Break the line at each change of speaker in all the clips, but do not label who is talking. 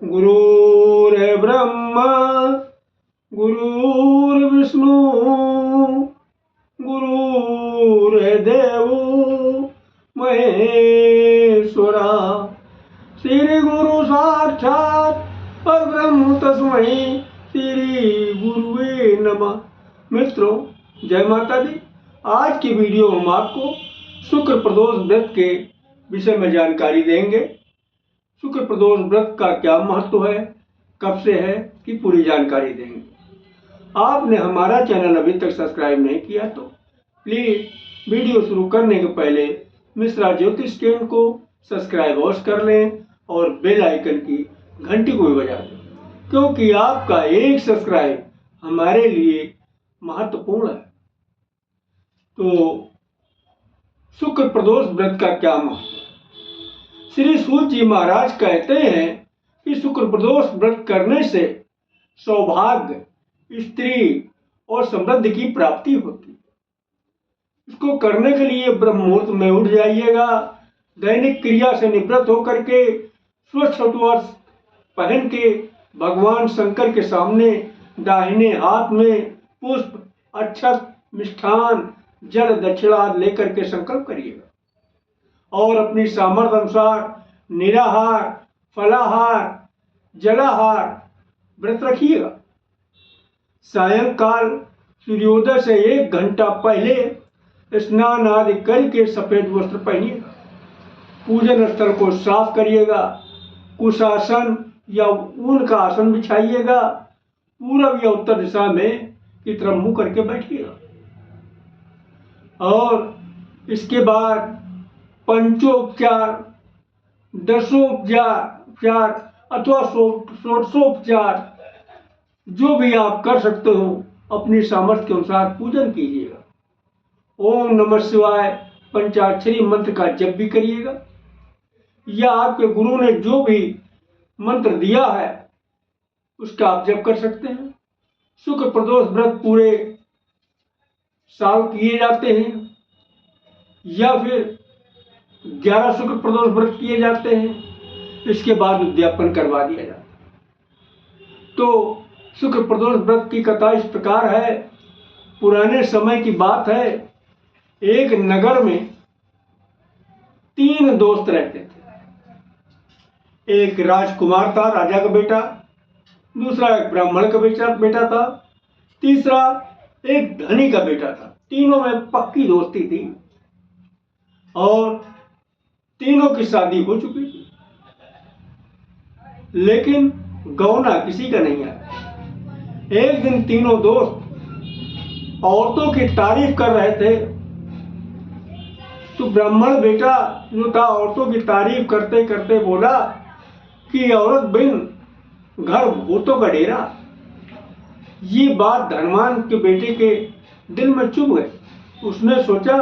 गुरुर्ब्रह्मा गुरुर्विष्णु गुरुर्देवो महेश्वरा। श्री गुरु साक्षात परब्रह्म तस्मै श्री गुरुवे नमः। मित्रों, जय माता दी। आज की वीडियो हम आपको शुक्र प्रदोष व्रत के विषय में जानकारी देंगे। शुक्र प्रदोष व्रत का क्या महत्व है, कब से है, की पूरी जानकारी देंगे। आपने हमारा चैनल अभी तक सब्सक्राइब नहीं किया तो प्लीज वीडियो शुरू करने के पहले मिश्रा ज्योतिष चैनल को सब्सक्राइब अवश्य कर लें और बेल आइकन की घंटी को भी बजा दें, क्योंकि आपका एक सब्सक्राइब हमारे लिए महत्वपूर्ण है। तो शुक्र प्रदोष व्रत का क्या महत्व? श्री सूत जी महाराज कहते हैं कि शुक्र प्रदोष व्रत करने से सौभाग्य, स्त्री और समृद्धि की प्राप्ति होती है। इसको करने के लिए ब्रह्म मुहूर्त में उठ जाइएगा। दैनिक क्रिया से निवृत्त होकर के स्वच्छ वस्त्र पहन के भगवान शंकर के सामने दाहिने हाथ में पुष्प, अक्षत, मिष्ठान, जल, दक्षिणा लेकर के संकल्प करिएगा और अपनी सामर्थ्य अनुसार निराहार, फलाहार, जलाहार व्रत रखिएगा। सायंकाल सूर्योदय से 1 घंटा पहले स्नान आदि करके सफेद वस्त्र पहनिएगा। पूजन स्थल को साफ करिएगा। कुशासन या ऊन का आसन बिछाइएगा। पूर्व या उत्तर दिशा में की तरफ मुंह करके बैठिएगा और इसके बाद पंचोपचार, दशोपचार अथवा षोडशोपचार जो भी आप कर सकते हो अपनी सामर्थ्य के अनुसार पूजन कीजिएगा। ओम नमः शिवाय पंचाक्षरी मंत्र का जप भी करिएगा या आपके गुरु ने जो भी मंत्र दिया है उसका आप जप कर सकते हैं। शुक्र प्रदोष व्रत पूरे साल किए जाते हैं या फिर 11 शुक्र प्रदोष व्रत किए जाते हैं। इसके बाद उद्यापन करवा दिया जाता है। तो शुक्र प्रदोष व्रत की कथा इस प्रकार है। पुराने समय की बात है, एक नगर में 3 दोस्त रहते थे। एक राजकुमार था, राजा का बेटा, दूसरा एक ब्राह्मण का बेटा था, तीसरा एक धनी का बेटा था। तीनों में पक्की दोस्ती थी और तीनों की शादी हो चुकी थी, लेकिन गौना किसी का नहीं आया। एक दिन तीनों दोस्त औरतों की तारीफ कर रहे थे तो ब्राह्मण बेटा जो था औरतों की तारीफ करते करते बोला कि औरत बिन घर भूतों का डेरा। ये बात धनवान के बेटे के दिल में चुभ गई। उसने सोचा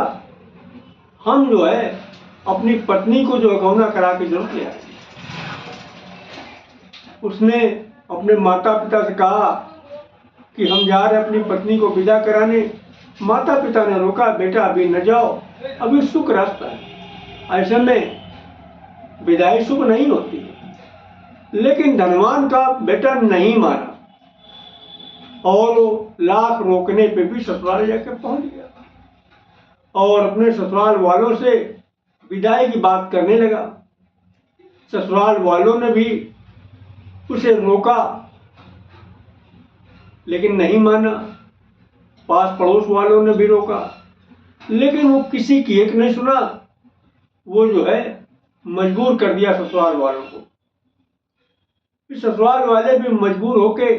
हम जो है अपनी पत्नी को जो अगौना करा के जरूर ले आए। उसने अपने माता पिता से कहा कि हम जा रहे अपनी पत्नी को विदा कराने। माता पिता ने रोका, बेटा अभी न जाओ, अभी शुभ रास्ता है, ऐसे में विदाई शुभ नहीं होती है। लेकिन धनवान का बेटा नहीं माना और वो लाख रोकने पे भी ससुराल जाकर पहुंच गया और अपने ससुराल वालों से विदाई की बात करने लगा। ससुराल वालों ने भी उसे रोका लेकिन नहीं माना। पास पड़ोस वालों ने भी रोका लेकिन वो किसी की एक नहीं सुना। वो जो है मजबूर कर दिया ससुराल वालों को। ससुराल वाले भी मजबूर होके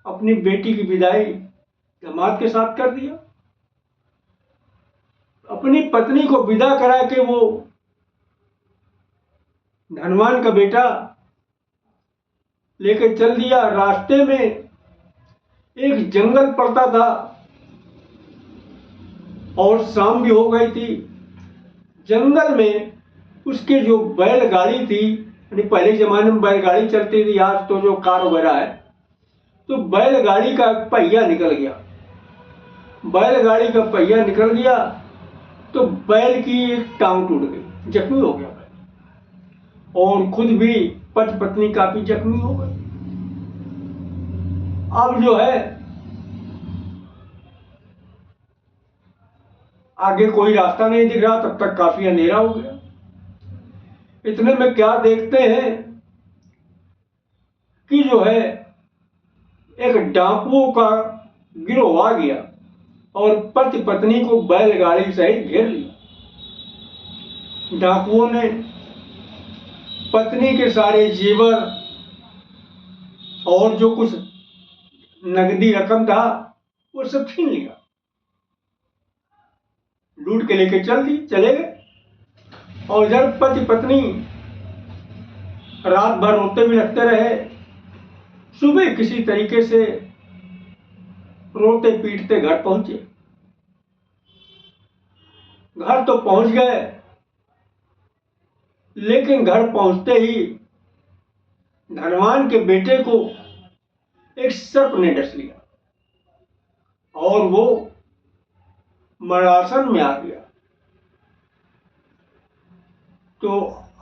अपनी बेटी की विदाई दामाद के साथ कर दिया। अपनी पत्नी को विदा करा के वो धनवान का बेटा लेकर चल दिया। रास्ते में एक जंगल पड़ता था और शाम भी हो गई थी। जंगल में उसके जो बैलगाड़ी थी, यानी पहले जमाने में बैलगाड़ी चलती थी, आज तो जो कार वगैरह है, तो बैलगाड़ी का पहिया निकल गया। बैलगाड़ी का पहिया निकल गया तो बैल की एक टांग टूट गई, जख्मी हो गया बैल और खुद भी पति पत्नी काफी जख्मी हो गए। अब जो है आगे कोई रास्ता नहीं दिख रहा, तब तक काफी अंधेरा हो गया। इतने में क्या देखते हैं कि जो है एक डाकुओं का गिरोह आ गया और पति पत्नी को बैलगाड़ी सहित घेर लिया। डाकुओं ने पत्नी के सारे जेवर और जो कुछ नगदी रकम था वो सब छीन लिया, लूट के लेके चले गए। और इधर पति पत्नी रात भर रोते भी लगते रहे। सुबह किसी तरीके से रोते पीटते घर पहुंचे। घर तो पहुंच गए, लेकिन घर पहुंचते ही धनवान के बेटे को एक सर्प ने डस लिया और वो मरासन में आ गया। तो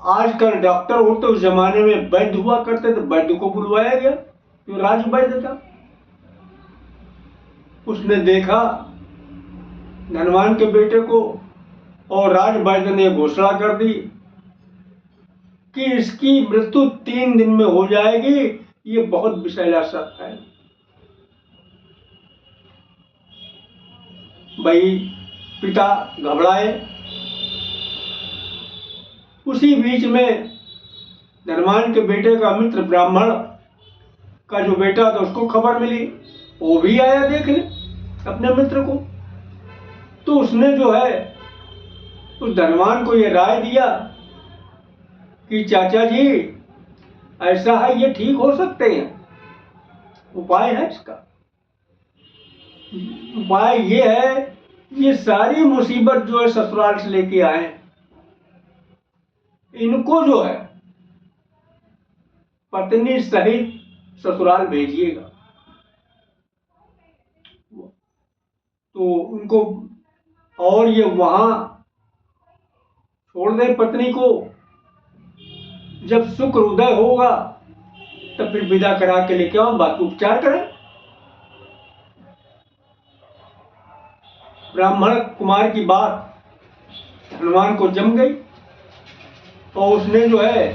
आजकल डॉक्टर हो, तो उस जमाने में वैद्य हुआ करते थे, वैद्य को बुलवाया गया जो राज वैद्य था। उसने देखा धनवान के बेटे को और राज वैद्य ने घोषणा कर दी कि इसकी मृत्यु 3 दिन में हो जाएगी, ये बहुत विषैला सर्प है। भाई पिता घबराए। उसी बीच में धनवान के बेटे का मित्र ब्राह्मण का जो बेटा था उसको खबर मिली, वो भी आया देखने अपने मित्र को। तो उसने जो है उस धनवान को ये राय दिया कि चाचा जी ऐसा है, ये ठीक हो सकते हैं, उपाय है इसका। उपाय ये है, ये सारी मुसीबत जो है ससुराल से लेके आए, इनको जो है पत्नी सहित ससुराल भेजिएगा। तो उनको और ये वहां छोड़ दे पत्नी को। जब शुक्र उदय होगा तब फिर विदा करा के लेके आओ, बाकी उपचार करें। ब्राह्मण कुमार की बात हनुमान को जम गई और उसने जो है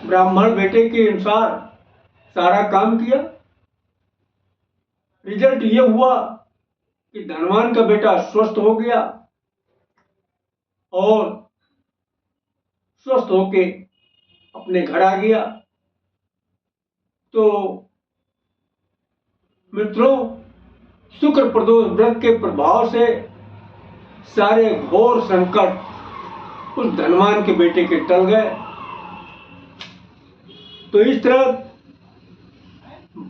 ब्राह्मण बेटे के अनुसार सारा काम किया। रिजल्ट ये हुआ कि धनवान का बेटा स्वस्थ हो गया और स्वस्थ होके अपने घर आ गया। तो मित्रों, शुक्र प्रदोष व्रत के प्रभाव से सारे घोर संकट उस धनवान के बेटे के टल गए। तो इस तरह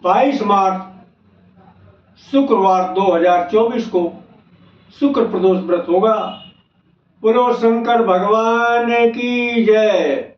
22 मार्च शुक्रवार 2024 को शुक्र प्रदोष व्रत होगा। बोलो शंकर भगवान की जय।